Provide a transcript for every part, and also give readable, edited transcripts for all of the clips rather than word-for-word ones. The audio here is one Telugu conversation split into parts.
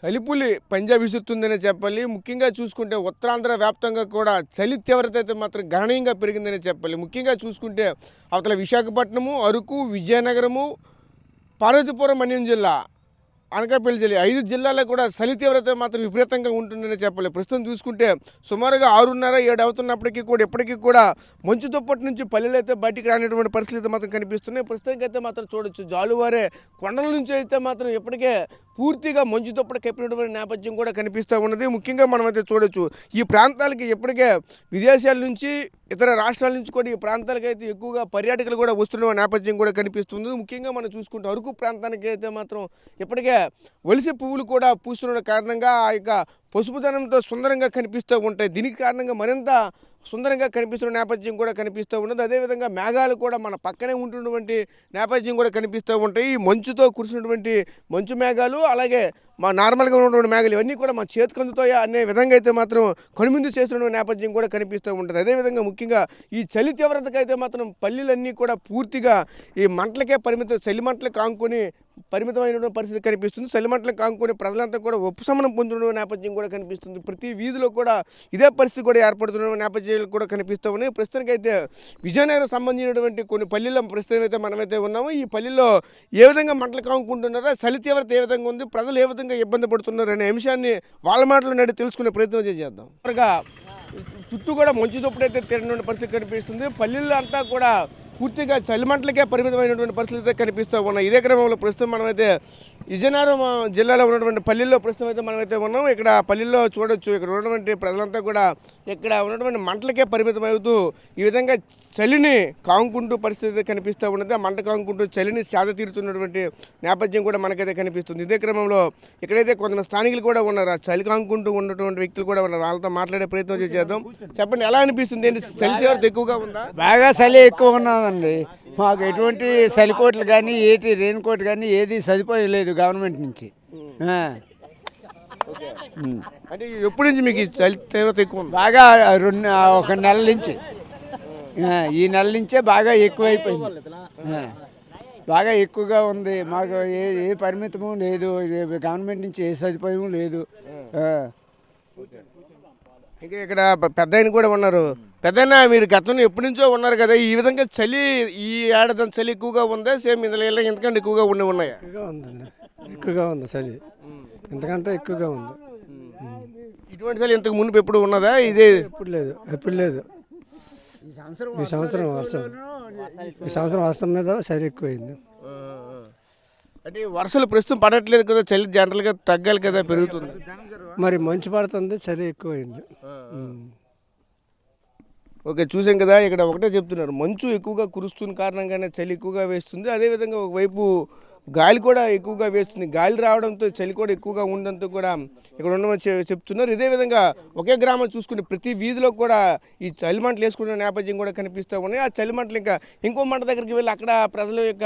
చలిపులి పంజా విసురుతుందనే చెప్పాలి. ముఖ్యంగా చూసుకుంటే ఉత్తరాంధ్ర వ్యాప్తంగా కూడా చలి తీవ్రత అయితే మాత్రం గణనీయంగా పెరిగిందనే చెప్పాలి. ముఖ్యంగా చూసుకుంటే అవతల విశాఖపట్నము, అరకు, విజయనగరము, పార్వతీపురం, మన్యం జిల్లా, అనకాపల్లి జిల్లా 5 జిల్లాల్లో కూడా చలి తీవ్రత మాత్రం విపరీతంగా ఉంటుందనే చెప్పాలి. ప్రస్తుతం చూసుకుంటే సుమారుగా 6:30, 7 అవుతున్నప్పటికీ కూడా ఇప్పటికీ కూడా మంచు దుప్పటి నుంచి పల్లెలు అయితే బయటికి రానిటువంటి పరిస్థితి మాత్రం కనిపిస్తున్నాయి. ప్రస్తుతానికి అయితే మాత్రం చూడొచ్చు జాలువారే కొండల నుంచి అయితే మాత్రం ఇప్పటికే పూర్తిగా మంచు దుప్పటి కప్పినటువంటి నేపథ్యం కూడా కనిపిస్తూ ఉన్నది. ముఖ్యంగా మనమైతే చూడొచ్చు ఈ ప్రాంతాలకి ఇప్పటికే విదేశాల నుంచి, ఇతర రాష్ట్రాల నుంచి కూడా ఈ ప్రాంతాలకి అయితే ఎక్కువగా పర్యాటకులు కూడా వస్తున్న నేపథ్యం కూడా కనిపిస్తుంది. ముఖ్యంగా మనం చూసుకుంటే అరకు ప్రాంతానికి అయితే మాత్రం ఇప్పటికే వలస పువ్వులు కూడా పూస్తున్న కారణంగా ఆ యొక్క పసుపుదనంతో సుందరంగా కనిపిస్తూ ఉంటాయి. దీనికి కారణంగా మరింత సుందరంగా కనిపిస్తున్న నేపథ్యం కూడా కనిపిస్తూ ఉన్నది. అదేవిధంగా మేఘాలు కూడా మన పక్కనే ఉంటున్నటువంటి నేపథ్యం కూడా కనిపిస్తూ ఉంటాయి. ఈ మంచుతో కురిసినటువంటి మంచు మేఘాలు, అలాగే మా నార్మల్గా ఉన్నటువంటి మేఘాలు ఇవన్నీ కూడా మా చేతికి అందుతాయా అనే విధంగా అయితే మాత్రం కనుమిందు చేస్తున్న నేపథ్యం కూడా కనిపిస్తూ ఉంటుంది. అదేవిధంగా ముఖ్యంగా ఈ చలి తీవ్రతకు అయితే మాత్రం పల్లెలన్నీ కూడా పూర్తిగా ఈ మంటలకే పరిమితం, చలి మంటలకు కాంకొని పరిమితమైన పరిస్థితి కనిపిస్తుంది. చలిమంటలకు కాంకొని ప్రజలంతా కూడా ఉపశమనం పొందుతున్న నేపథ్యం కూడా కనిపిస్తుంది. ప్రతి వీధిలో కూడా ఇదే పరిస్థితి కూడా ఏర్పడుతున్న నేపథ్యాలు కూడా కనిపిస్తూ ఉన్నాయి. ప్రస్తుతానికి అయితే విజయనగరం సంబంధించినటువంటి కొన్ని పల్లెల్లో ప్రస్తుతం అయితే మనమైతే ఉన్నాము. ఈ పల్లెల్లో ఏ విధంగా మంటలు కాంకుంటున్నారో, చలి తీవ్రత ఏ విధంగా ఉంది, ప్రజలు ఏ విధంగా ఇబ్బంది పడుతున్నారు అనే అంశాన్ని వాళ్ళ మాటలు నడి తెలుసుకునే ప్రయత్నం చేద్దాం. త్వరగా చుట్టూ కూడా మంచు దుప్పటైతే తిరిగిన పరిస్థితి కనిపిస్తుంది. పల్లెల్లో అంతా కూడా పూర్తిగా చలిమంటలకే పరిమితమైనటువంటి పరిస్థితి కనిపిస్తూ ఉన్నాయి. ఇదే క్రమంలో ప్రస్తుతం మనమైతే విజయనగరం జిల్లాలో ఉన్నటువంటి పల్లెల్లో ప్రస్తుతం అయితే మనమైతే ఉన్నాం. ఇక్కడ పల్లెల్లో చూడొచ్చు, ఇక్కడ ఉన్నటువంటి ప్రజలంతా కూడా ఇక్కడ ఉన్నటువంటి మంటలకే పరిమితమవుతూ ఈ విధంగా చలిని కాంకుంటూ పరిస్థితి కనిపిస్తూ ఉన్నది. ఆ మంట కాంకుంటూ చలిని సేద తీరుతున్నటువంటి నేపథ్యం కూడా మనకైతే కనిపిస్తుంది. ఇదే క్రమంలో ఇక్కడైతే కొంతమంది స్థానికులు కూడా ఉన్నారు, ఆ చలి కాంకుంటూ ఉన్నటువంటి వ్యక్తులు కూడా ఉన్నారు. వాళ్ళతో మాట్లాడే ప్రయత్నం చేద్దాం. చెప్పండి, ఎలా అనిపిస్తుంది? ఏంటి చలి తీవ్రత ఎక్కువగా ఉందా? బాగా చలి ఎక్కువ ఉన్నదండి. మాకు ఎటువంటి చలికోట్లు కానీ ఏటి రెయిన్ కోట్ కానీ ఏది సరిపోయలేదు గవర్నమెంట్ నుంచి. అంటే ఎప్పటి నుంచి మీకు చలి తీవ్రత ఎక్కువ ఉంది? బాగా ఒక నెల నుంచి, ఈ నెల నుంచే బాగా ఎక్కువైపోయింది. బాగా ఎక్కువగా ఉంది. మాకు ఏ పరిమితము లేదు, గవర్నమెంట్ నుంచి ఏ సదుపాయం లేదు. ఇంకా ఇక్కడ పెద్ద ఆయన కూడా ఉన్నారు. పెద్దయినా మీరు గతంలో ఎప్పటి నుంచో ఉన్నారు కదా, ఈ విధంగా చలి ఈ ఏడాది చలి ఎక్కువగా ఉందా, సేమ్ ఇందులో ఎంతకంటే ఎక్కువగా ఉన్నాయా? ఎక్కువగా ఉందండి, ఎక్కువగా ఉంది చలి, ఇంతకంటే ఎక్కువగా ఉంది. ఇటువంటి చలి ఇంతకు మునుపు ఎప్పుడు ఉన్నదా? ఇదే ఎప్పుడు లేదు. ఈ సంవత్సరం వర్షం మీద చలి ఎక్కువైంది. అంటే వర్షాలు ప్రస్తుతం పడట్లేదు కదా, చలి జనరల్గా తగ్గాలి కదా, పెరుగుతుంది. మరి మంచు పడుతుంది, చలి ఎక్కువైంది. ఓకే, చూసాం కదా. ఇక్కడ ఒకటే చెప్తున్నారు, మంచు ఎక్కువగా కురుస్తున్న కారణంగానే చలి ఎక్కువగా వేస్తుంది. అదేవిధంగా ఒకవైపు గాలి కూడా ఎక్కువగా వేస్తుంది. గాలి రావడంతో చలి కూడా ఎక్కువగా ఉండడంతో కూడా ఇక్కడ ఉండమని చెప్తున్నారు. ఇదే విధంగా ఒకే గ్రామం చూసుకుని ప్రతి వీధిలో కూడా ఈ చలిమంటలు వేసుకునే నేపథ్యం కూడా కనిపిస్తూ ఉన్నాయి. ఆ చలిమంటలు ఇంకా ఇంకో మంట దగ్గరికి వెళ్ళి అక్కడ ప్రజల యొక్క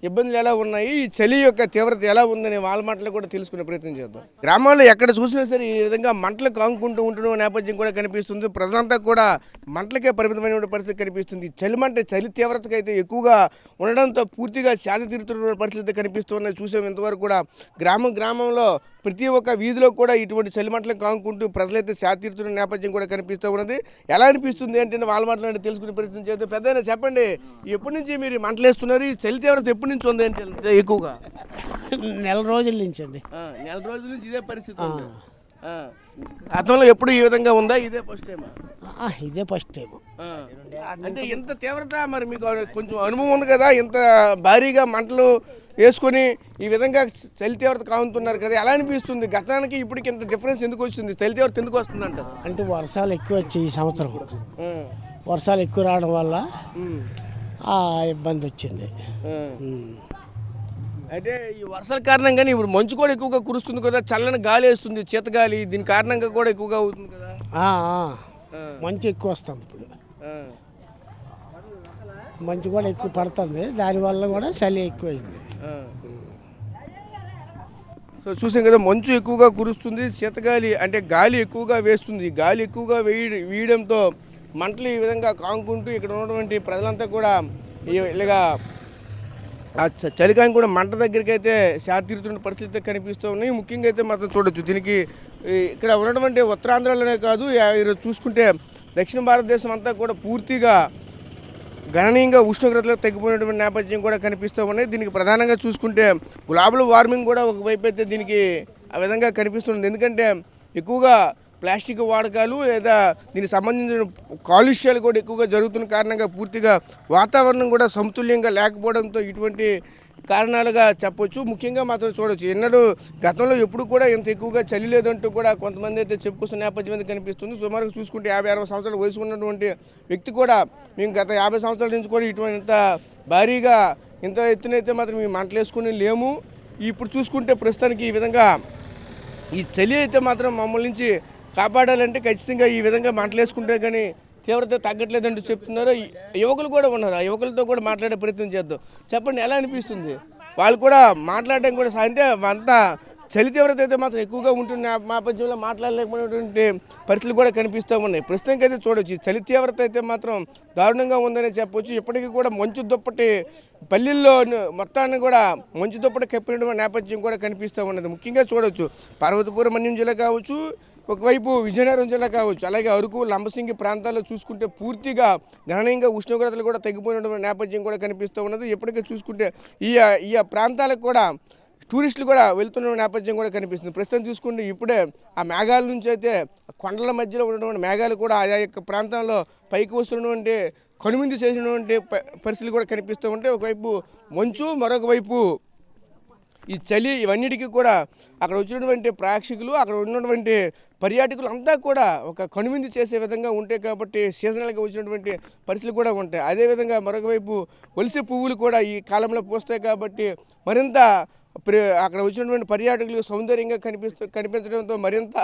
ఇబ్బందులు ఎలా ఉన్నాయి, ఈ చలి యొక్క తీవ్రత ఎలా ఉందని వాళ్ళ మాటలు కూడా తెలుసుకునే ప్రయత్నం చేద్దాం. గ్రామాల్లో ఎక్కడ చూసినా సరే ఈ విధంగా మంటలు కాంకుంటూ ఉంటున్న నేపథ్యం కూడా కనిపిస్తుంది. ప్రజలంతా కూడా మంటలకే పరిమితమైన పరిస్థితి కనిపిస్తుంది. చలి తీవ్రతకు అయితే ఎక్కువగా ఉండడంతో పూర్తిగా సేద తీరుతున్న పరిస్థితి కనిపిస్తున్నాయి. చూసాం ఇంతవరకు కూడా గ్రామంలో ప్రతి ఒక్క వీధిలో కూడా ఇటువంటి చలిమంటలు కాంకుంటూ ప్రజలైతే సేద తీరుతున్న నేపథ్యం కూడా కనిపిస్తూ ఉన్నది. ఎలా అనిపిస్తుంది అంటే వాళ్ళ మాటలు తెలుసుకునే ప్రయత్నం చేస్తే, పెద్దయినా చెప్పండి, ఎప్పటి నుంచి మీరు మంటలు వేస్తున్నారు? ఈ చలి తీవ్రత ఎప్పటి నుంచి ఉంది అంటే ఎక్కువగా? నెల రోజుల నుంచి అండి. నెల రోజుల నుంచి ఇదే పరిస్థితి ఉంది. గతంలో ఎప్పుడు ఈ విధంగా ఉందా? ఇదే ఫస్ట్ టైం? ఇదే ఫస్ట్ టైం. అంటే ఎంత తీవ్రత, మరి మీకు కొంచెం అనుభవం ఉంది కదా, ఇంత భారీగా మంటలు వేసుకొని ఈ విధంగా చలి తీవ్రత కావుతున్నారు కదా, ఎలా అనిపిస్తుంది? గతానికి ఇప్పటికి ఇంత డిఫరెన్స్ ఎందుకు వచ్చింది? చలి తీవ్రత ఎందుకు వస్తుంది అంట? అంటే వర్షాలు ఎక్కువ వచ్చాయి ఈ సంవత్సరం. వర్షాలు ఎక్కువ రావడం వల్ల ఇబ్బంది వచ్చింది. అయితే ఈ వర్షాల కారణంగానే ఇప్పుడు మంచు కూడా ఎక్కువగా కురుస్తుంది కదా, చల్లని గాలి వేస్తుంది, చీతగాలి, దీని కారణంగా కూడా ఎక్కువగా అవుతుంది కదా. మంచు ఎక్కువ వస్తుంది. ఇప్పుడు మంచు కూడా ఎక్కువ పడుతుంది, దానివల్ల కూడా చలి ఎక్కువైంది. సో చూసాం కదా, మంచు ఎక్కువగా కురుస్తుంది, శీతగాలి అంటే గాలి ఎక్కువగా వేస్తుంది. గాలి ఎక్కువగా వేయడంతో మంటలు ఈ విధంగా కాంకుంటూ ఇక్కడ ఉన్నటువంటి ప్రజలంతా కూడా ఇలాగా అచ్చా, చలికాలం కూడా మంట దగ్గరికి అయితే శాతీరుతున్న పరిస్థితి కనిపిస్తూ ఉన్నాయి. ముఖ్యంగా అయితే మాత్రం చూడొచ్చు దీనికి ఇక్కడ ఉన్నటువంటి ఉత్తరాంధ్రలోనే కాదు, ఈరోజు చూసుకుంటే దక్షిణ భారతదేశం అంతా కూడా పూర్తిగా గణనీయంగా ఉష్ణోగ్రతలు తగ్గిపోయినటువంటి నేపథ్యం కూడా కనిపిస్తూ ఉన్నాయి. దీనికి ప్రధానంగా చూసుకుంటే గ్లోబల్ వార్మింగ్ కూడా ఒకవైపు అయితే దీనికి ఆ విధంగా కనిపిస్తుంది. ఎందుకంటే ఎక్కువగా ప్లాస్టిక్ వాడకాలు లేదా దీనికి సంబంధించిన కాలుష్యాలు కూడా ఎక్కువగా జరుగుతున్న కారణంగా పూర్తిగా వాతావరణం కూడా సమతుల్యంగా లేకపోవడంతో ఇటువంటి కారణాలుగా చెప్పొచ్చు. ముఖ్యంగా మాత్రం చూడవచ్చు, ఎన్నడూ గతంలో ఎప్పుడు కూడా ఇంత ఎక్కువగా చలి లేదంటూ కూడా కొంతమంది అయితే చెప్పుకొస్తున్న నేపథ్యం అయితే కనిపిస్తుంది. సుమారుగా చూసుకుంటే 50-60 సంవత్సరాల వయసు ఉన్నటువంటి వ్యక్తి కూడా మేము గత 50 సంవత్సరాల నుంచి కూడా ఇటువంటి ఇంత భారీగా ఇంత ఎత్తునైతే మాత్రం మేము మంటలు వేసుకుని లేము. ఇప్పుడు చూసుకుంటే ప్రస్తుతానికి ఈ విధంగా ఈ చలి అయితే మాత్రం మమ్మల్ని నుంచి కాపాడాలంటే ఖచ్చితంగా ఈ విధంగా మంటలు వేసుకుంటే కానీ తీవ్రత తగ్గట్లేదంటూ చెప్తున్నారు. యువకులు కూడా ఉన్నారు, ఆ యువకులతో కూడా మాట్లాడే ప్రయత్నం చేద్దాం. చెప్పండి, ఎలా అనిపిస్తుంది? వాళ్ళు కూడా మాట్లాడడం కూడా అంటే అంతా చలి తీవ్రత అయితే మాత్రం ఎక్కువగా ఉంటుంది. నేపథ్యంలో మాట్లాడలేకపోయినటువంటి పరిస్థితులు కూడా కనిపిస్తూ ఉన్నాయి. ప్రస్తుతానికి అయితే చూడవచ్చు, చలి తీవ్రత అయితే మాత్రం దారుణంగా ఉందని చెప్పొచ్చు. ఇప్పటికీ కూడా మంచు దుప్పటి పల్లెల్లో మొత్తాన్ని కూడా మంచు దుప్పటి కప్పినటువంటి నేపథ్యం కూడా కనిపిస్తూ ఉన్నది. ముఖ్యంగా చూడవచ్చు, పార్వతీపురం మన్యం జిల్లా కావచ్చు, ఒకవైపు విజయనగరం జిల్లా కావచ్చు, అలాగే అరకు లంబసింగి ప్రాంతాల్లో చూసుకుంటే పూర్తిగా గణనీయంగా ఉష్ణోగ్రతలు కూడా తగ్గిపోయినటువంటి నేపథ్యం కూడా కనిపిస్తూ ఉన్నది. ఇప్పటికే చూసుకుంటే ఈ ప్రాంతాలకు కూడా టూరిస్టులు కూడా వెళ్తున్న నేపథ్యం కూడా కనిపిస్తుంది. ప్రస్తుతం చూసుకుంటే ఇప్పుడే ఆ మేఘాల నుంచి అయితే కొండల మధ్యలో ఉన్నటువంటి మేఘాలు కూడా ఆయా యొక్క ప్రాంతంలో పైకి వస్తున్నటువంటి కనుమింది చేసినటువంటి పరిస్థితులు కూడా కనిపిస్తూ ఉంటే ఒకవైపు మంచు, మరొక వైపు ఈ చలి, ఇవన్నిటికీ కూడా అక్కడ వచ్చినటువంటి ప్రేక్షకులు, అక్కడ ఉన్నటువంటి పర్యాటకులు అంతా కూడా ఒక కనువిందు చేసే విధంగా ఉంటాయి కాబట్టి సీజనల్గా వచ్చినటువంటి పరిస్థితులు కూడా ఉంటాయి. అదేవిధంగా మరొక వైపు వలస పువ్వులు కూడా ఈ కాలంలో పూస్తాయి కాబట్టి మరింత అక్కడ వచ్చినటువంటి పర్యాటకులకు సౌందర్యంగా కనిపించడంతో మరింత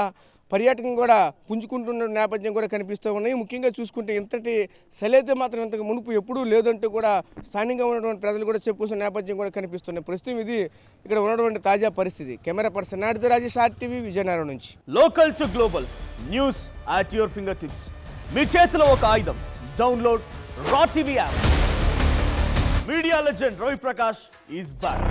పర్యాటకం కూడా పుంజుకుంటున్న నేపథ్యం కూడా కనిపిస్తూ ఉన్నాయి. ముఖ్యంగా చూసుకుంటే ఇంతటి చలి అయితే మాత్రం ఇంతకు మునుపు ఎప్పుడూ లేదంటూ కూడా స్థానికంగా ఉన్నటువంటి ప్రజలు కూడా చెప్పుకున్న నేపథ్యం కూడా కనిపిస్తున్నాయి. ప్రస్తుతం ఇది ఇక్కడ ఉన్నటువంటి తాజా పరిస్థితి. కెమెరా పర్సన్ నాటితో రాజేష్, RTV, విజయనగరం నుంచి. Local to global news at your finger tips. మీ చేతిలో ఒక ఆయుధం. డౌన్లోడ్ రా TV app. Media legend Ravi Prakash is back.